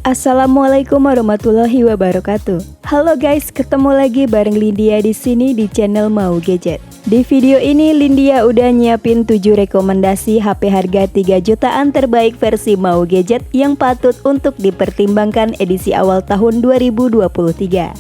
Assalamualaikum warahmatullahi wabarakatuh. Halo guys, ketemu lagi bareng Lindia di sini di channel Mau Gadget. Di video ini Lindia udah nyiapin 7 rekomendasi HP harga 3 jutaan terbaik versi Mau Gadget yang patut untuk dipertimbangkan edisi awal tahun 2023.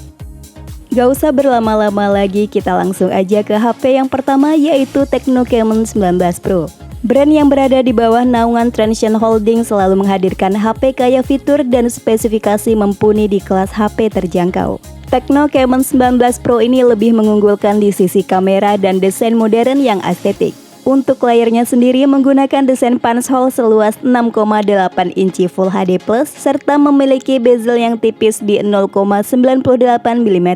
Gak usah berlama-lama lagi, kita langsung aja ke HP yang pertama, yaitu Tecno Camon 19 Pro. Brand yang berada di bawah naungan Transsion Holding selalu menghadirkan HP kaya fitur dan spesifikasi mumpuni di kelas HP terjangkau. Tecno Camon 19 Pro ini lebih mengunggulkan di sisi kamera dan desain modern yang estetik. Untuk layarnya sendiri menggunakan desain punch-hole seluas 6,8 inci Full HD+, serta memiliki bezel yang tipis di 0,98 mm.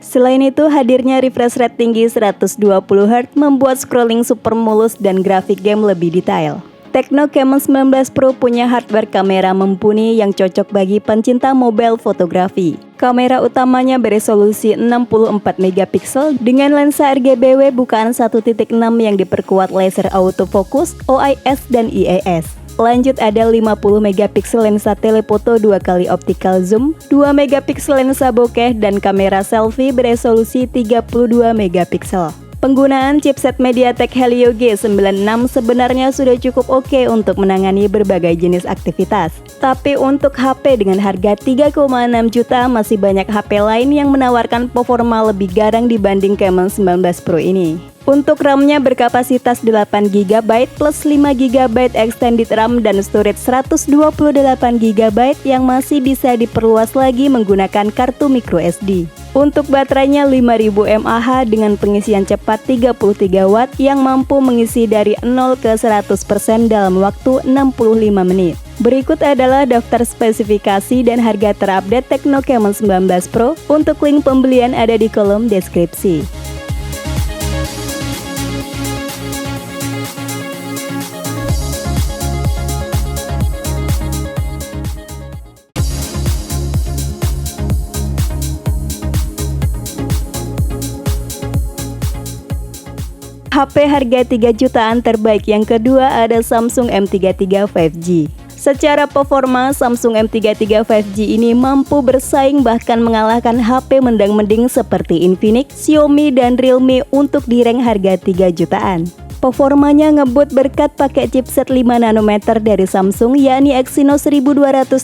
Selain itu, hadirnya refresh rate tinggi 120Hz membuat scrolling super mulus dan grafik game lebih detail. Tecno Camon 19 Pro punya hardware kamera mumpuni yang cocok bagi pencinta mobile fotografi. Kamera utamanya beresolusi 64 megapiksel dengan lensa RGBW bukaan 1.6 yang diperkuat laser autofocus, OIS, dan IES. Lanjut ada 50 megapiksel lensa telefoto 2 kali optical zoom, 2 megapiksel lensa bokeh, dan kamera selfie beresolusi 32 megapiksel. Penggunaan chipset MediaTek Helio G96 sebenarnya sudah cukup oke untuk menangani berbagai jenis aktivitas. Tapi untuk HP dengan harga 3,6 juta masih banyak HP lain yang menawarkan performa lebih garang dibanding Camon 19 Pro ini. Untuk RAM-nya berkapasitas 8GB plus 5GB extended RAM dan storage 128GB yang masih bisa diperluas lagi menggunakan kartu microSD. Untuk baterainya 5000 mAh dengan pengisian cepat 33 Watt yang mampu mengisi dari 0 ke 100% dalam waktu 65 menit. Berikut adalah daftar spesifikasi dan harga terupdate Tecno Camon 19 Pro. Untuk link pembelian ada di kolom deskripsi. HP harga 3 jutaan terbaik yang kedua ada Samsung M33 5G. Secara performa, Samsung M33 5G ini mampu bersaing bahkan mengalahkan HP mendang-mending seperti Infinix, Xiaomi, dan Realme untuk di rank harga 3 jutaan. Performanya ngebut berkat pakai chipset 5 nanometer dari Samsung, yakni Exynos 1280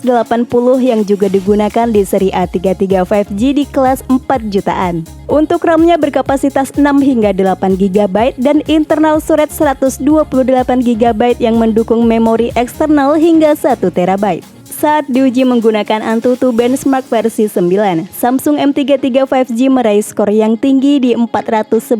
yang juga digunakan di seri A33 5G di kelas 4 jutaan. Untuk RAM-nya berkapasitas 6 hingga 8GB dan internal storage 128GB yang mendukung memori eksternal hingga 1TB. Saat diuji menggunakan Antutu benchmark versi 9, Samsung M33 5G meraih skor yang tinggi di 411.000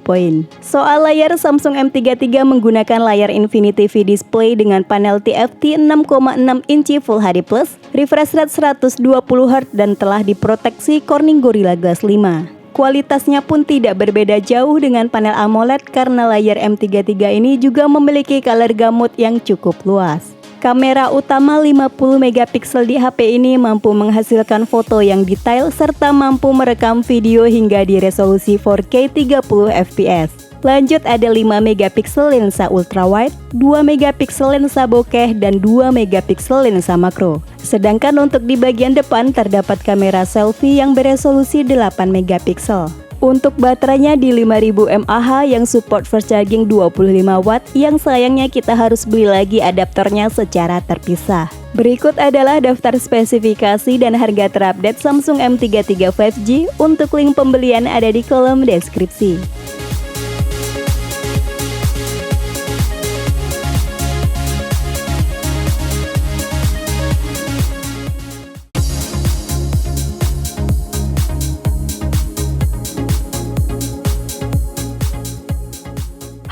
poin. Soal layar, Samsung M33 menggunakan layar Infinity V Display dengan panel TFT 6,6 inci Full HD+, refresh rate 120Hz dan telah diproteksi Corning Gorilla Glass 5. Kualitasnya pun tidak berbeda jauh dengan panel AMOLED karena layar M33 ini juga memiliki color gamut yang cukup luas. Kamera utama 50 megapiksel di HP ini mampu menghasilkan foto yang detail serta mampu merekam video hingga di resolusi 4K 30 fps. Lanjut ada 5 megapiksel lensa ultrawide, 2 megapiksel lensa bokeh, dan 2 megapiksel lensa makro. Sedangkan untuk di bagian depan terdapat kamera selfie yang beresolusi 8 megapiksel. Untuk baterainya di 5000 mAh yang support fast charging 25 Watt yang sayangnya kita harus beli lagi adaptornya secara terpisah. Berikut adalah daftar spesifikasi dan harga terupdate Samsung M33 5G. Untuk link pembelian ada di kolom deskripsi.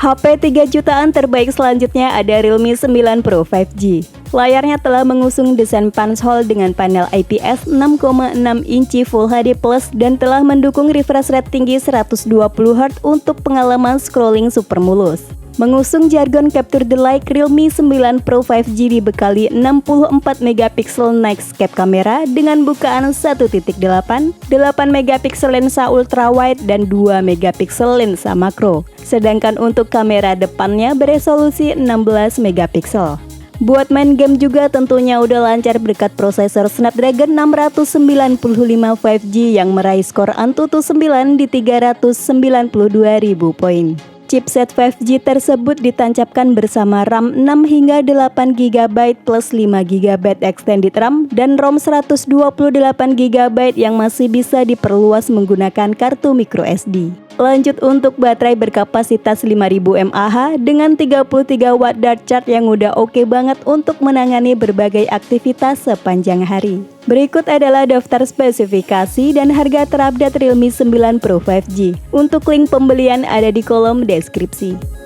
HP 3 jutaan terbaik selanjutnya ada Realme 9 Pro 5G. Layarnya telah mengusung desain punch-hole dengan panel IPS 6,6 inci Full HD+, dan telah mendukung refresh rate tinggi 120Hz untuk pengalaman scrolling super mulus. Mengusung jargon Capture the Light, Realme 9 Pro 5G dibekali 64 megapiksel Nightscape kamera dengan bukaan 1.8, 8 megapiksel lensa ultrawide, dan 2 megapiksel lensa makro. Sedangkan untuk kamera depannya beresolusi 16 megapiksel. Buat main game juga tentunya udah lancar berkat prosesor Snapdragon 695 5G yang meraih skor Antutu 9 di 392.000 poin. Chipset 5G tersebut ditancapkan bersama RAM 6 hingga 8GB plus 5GB extended RAM dan ROM 128GB yang masih bisa diperluas menggunakan kartu microSD. Lanjut untuk baterai berkapasitas 5000 mAh dengan 33 watt dart charge yang udah oke banget untuk menangani berbagai aktivitas sepanjang hari. Berikut adalah daftar spesifikasi dan harga terupdate Realme 9 Pro 5G. Untuk link pembelian ada di kolom deskripsi.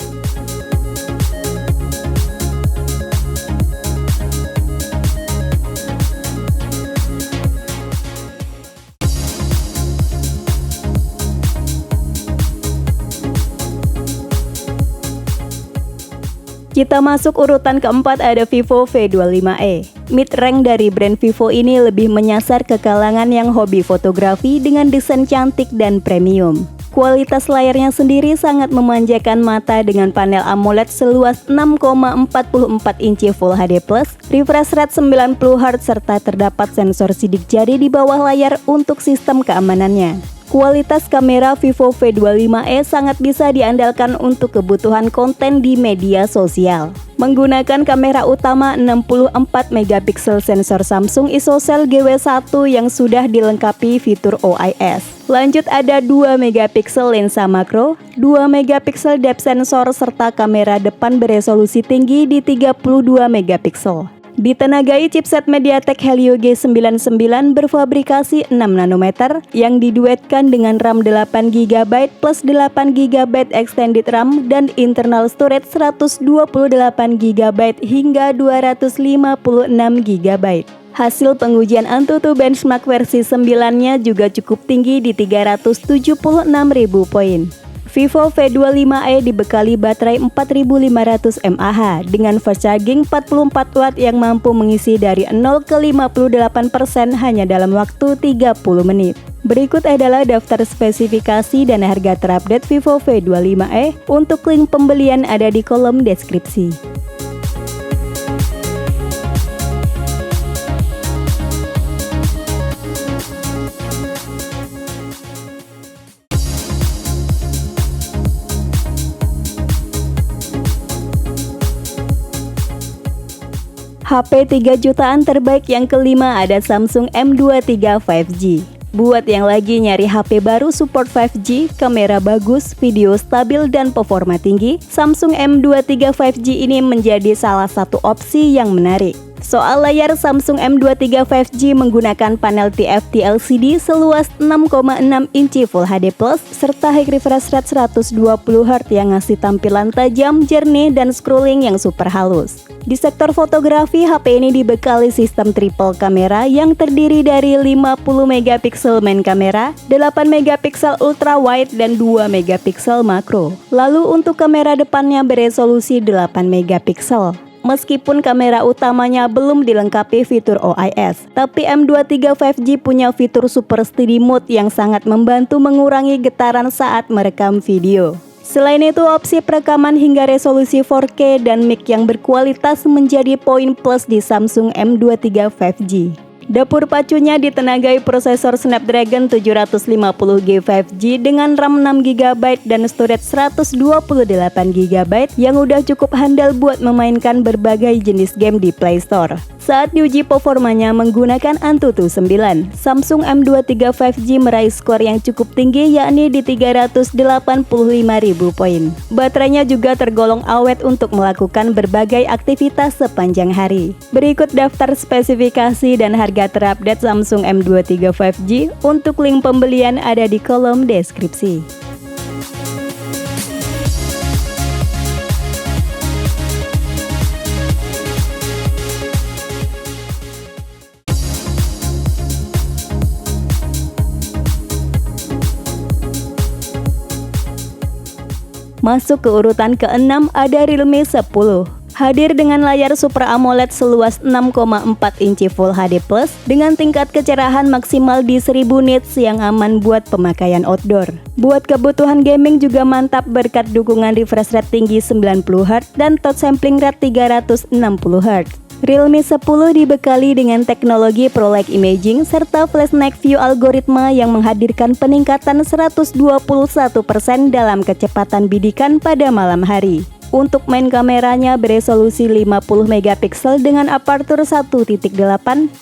Kita masuk urutan keempat, ada Vivo V25e. Mid-rank dari brand Vivo ini lebih menyasar ke kalangan yang hobi fotografi dengan desain cantik dan premium. Kualitas layarnya sendiri sangat memanjakan mata dengan panel AMOLED seluas 6,44 inci Full HD+, refresh rate 90Hz serta terdapat sensor sidik jari di bawah layar untuk sistem keamanannya. Kualitas kamera Vivo V25e sangat bisa diandalkan untuk kebutuhan konten di media sosial. Menggunakan kamera utama 64MP sensor Samsung ISOCELL GW1 yang sudah dilengkapi fitur OIS. Lanjut ada 2MP lensa makro, 2MP depth sensor serta kamera depan beresolusi tinggi di 32MP. Ditenagai chipset MediaTek Helio G99 berfabrikasi 6nm yang diduetkan dengan RAM 8GB plus 8GB extended RAM dan internal storage 128GB hingga 256GB. Hasil pengujian Antutu benchmark versi 9-nya juga cukup tinggi di 376.000 poin. Vivo V25e dibekali baterai 4500 mAh dengan fast charging 44 watt yang mampu mengisi dari 0 ke 58% hanya dalam waktu 30 menit. Berikut adalah daftar spesifikasi dan harga terupdate Vivo V25e. Untuk link pembelian ada di kolom deskripsi. HP 3 jutaan terbaik yang kelima ada Samsung M23 5G. Buat yang lagi nyari HP baru support 5G, kamera bagus, video stabil, dan performa tinggi, Samsung M23 5G ini menjadi salah satu opsi yang menarik. Soal layar, Samsung M23 5G menggunakan panel TFT LCD seluas 6,6 inci Full HD+, serta high refresh rate 120Hz yang ngasih tampilan tajam, jernih, dan scrolling yang super halus. Di sektor fotografi, HP ini dibekali sistem triple kamera yang terdiri dari 50MP main kamera, 8MP ultra wide, dan 2MP makro. Lalu untuk kamera depannya beresolusi 8MP. Meskipun kamera utamanya belum dilengkapi fitur OIS, tapi M23 5G punya fitur Super Steady Mode yang sangat membantu mengurangi getaran saat merekam video. Selain itu, opsi perekaman hingga resolusi 4K dan mic yang berkualitas menjadi poin plus di Samsung M23 5G. Dapur pacunya ditenagai prosesor Snapdragon 750G 5G dengan RAM 6GB dan storage 128GB yang udah cukup handal buat memainkan berbagai jenis game di Play Store. Saat diuji performanya menggunakan Antutu 9, Samsung M23 5G meraih skor yang cukup tinggi yakni di 385.000 poin. Baterainya juga tergolong awet untuk melakukan berbagai aktivitas sepanjang hari. Berikut daftar spesifikasi dan harga terupdate Samsung M23 5G. Untuk link pembelian ada di kolom deskripsi. Masuk ke urutan ke-6 ada Realme 10. Hadir dengan layar Super AMOLED seluas 6,4 inci Full HD Plus dengan tingkat kecerahan maksimal di 1000 nits yang aman buat pemakaian outdoor. Buat kebutuhan gaming juga mantap berkat dukungan refresh rate tinggi 90Hz dan touch sampling rate 360Hz. Realme 10 dibekali dengan teknologi ProLight Imaging serta Flash Night View algoritma yang menghadirkan peningkatan 121% dalam kecepatan bidikan pada malam hari. Untuk main kameranya beresolusi 50 megapiksel dengan aperture 1.8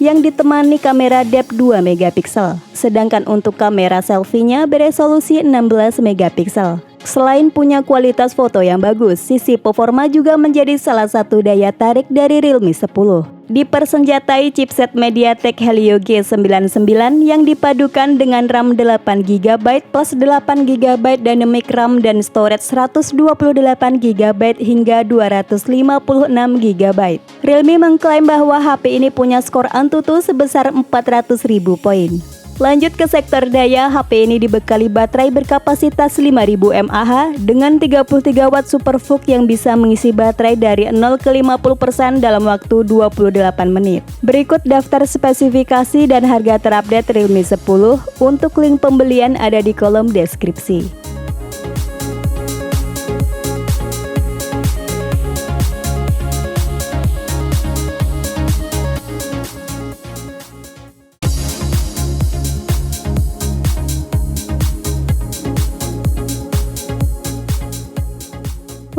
yang ditemani kamera depth 2 megapiksel. Sedangkan untuk kamera selfie-nya beresolusi 16 megapiksel. Selain punya kualitas foto yang bagus, sisi performa juga menjadi salah satu daya tarik dari Realme 10. Dipersenjatai chipset MediaTek Helio G99 yang dipadukan dengan RAM 8GB plus 8GB dynamic RAM dan storage 128GB hingga 256GB. Realme mengklaim bahwa HP ini punya skor Antutu sebesar 400.000 poin. Lanjut ke sektor daya, HP ini dibekali baterai berkapasitas 5000 mAh dengan 33 watt SuperVOOC yang bisa mengisi baterai dari 0 ke 50% dalam waktu 28 menit. Berikut daftar spesifikasi dan harga terupdate Realme 10. Untuk link pembelian ada di kolom deskripsi.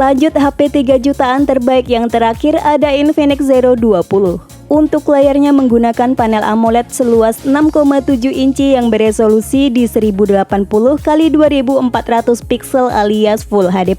Lanjut HP 3 jutaan terbaik yang terakhir ada Infinix Zero 20. Untuk layarnya menggunakan panel AMOLED seluas 6,7 inci yang beresolusi di 1080x2400 pixel alias Full HD+.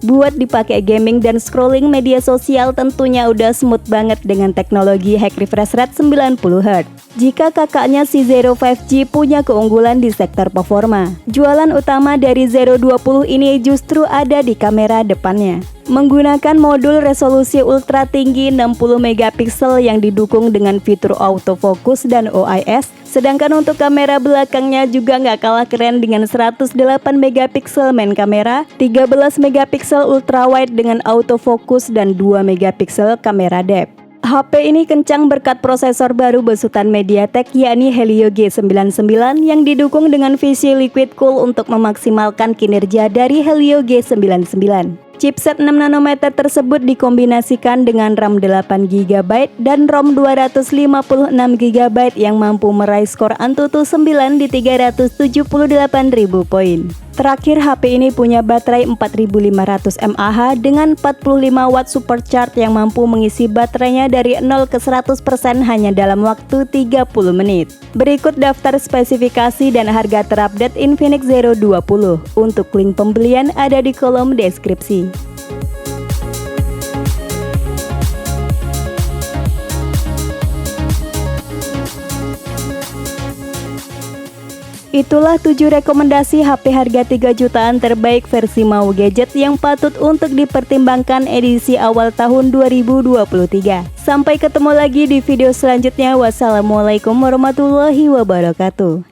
Buat dipakai gaming dan scrolling media sosial tentunya udah smooth banget dengan teknologi high refresh rate 90Hz. Jika kakaknya si Zero 5G punya keunggulan di sektor performa, jualan utama dari Zero 20 ini justru ada di kamera depannya. Menggunakan modul resolusi ultra tinggi 60 megapiksel yang didukung dengan fitur autofocus dan OIS, sedangkan untuk kamera belakangnya juga nggak kalah keren dengan 108 megapiksel main kamera, 13 megapiksel ultra wide dengan autofocus dan 2 megapiksel kamera depth. HP ini kencang berkat prosesor baru besutan MediaTek yakni Helio G99 yang didukung dengan Visi Liquid Cool untuk memaksimalkan kinerja dari Helio G99. Chipset 6 nanometer tersebut dikombinasikan dengan RAM 8GB dan ROM 256GB yang mampu meraih skor Antutu 9 di 378.000 poin. Terakhir, HP ini punya baterai 4500 mAh dengan 45 watt supercharge yang mampu mengisi baterainya dari 0 ke 100% hanya dalam waktu 30 menit. Berikut daftar spesifikasi dan harga terupdate Infinix Zero 20. Untuk link pembelian ada di kolom deskripsi. Itulah 7 rekomendasi HP harga 3 jutaan terbaik versi Mau Gadget yang patut untuk dipertimbangkan edisi awal tahun 2023. Sampai ketemu lagi di video selanjutnya. Wassalamualaikum warahmatullahi wabarakatuh.